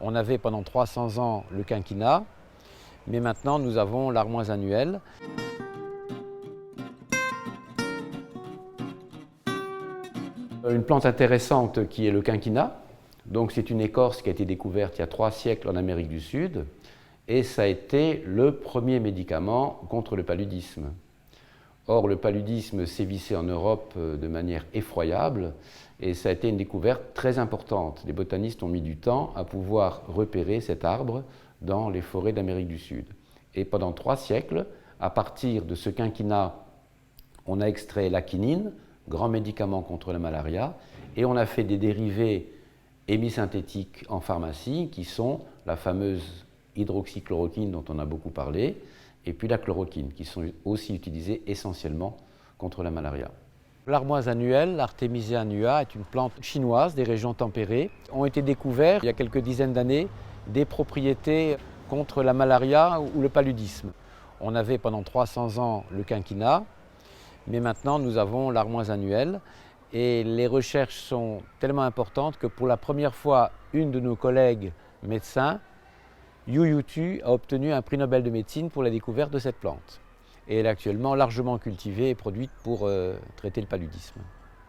On avait pendant 300 ans le quinquennat, mais maintenant nous avons l'armoise annuelle. Une plante intéressante qui est le quinquina. Donc c'est une écorce qui a été découverte il y a 3 siècles en Amérique du Sud et ça a été le premier médicament contre le paludisme. Or le paludisme sévissait en Europe de manière effroyable et ça a été une découverte très importante. Les botanistes ont mis du temps à pouvoir repérer cet arbre dans les forêts d'Amérique du Sud. Et pendant 3 siècles, à partir de ce quinquina, on a extrait la quinine, grand médicament contre la malaria, et on a fait des dérivés hémisynthétiques en pharmacie qui sont la fameuse hydroxychloroquine dont on a beaucoup parlé, et puis la chloroquine, qui sont aussi utilisées essentiellement contre la malaria. L'armoise annuelle, l'Artemisia annua, est une plante chinoise des régions tempérées. Ont été découvertes il y a quelques dizaines d'années des propriétés contre la malaria ou le paludisme. On avait pendant 300 ans le quinquina, mais maintenant nous avons l'armoise annuelle et les recherches sont tellement importantes que pour la première fois, une de nos collègues médecins, Yu Tu, a obtenu un prix Nobel de médecine pour la découverte de cette plante. Et elle est actuellement largement cultivée et produite pour traiter le paludisme.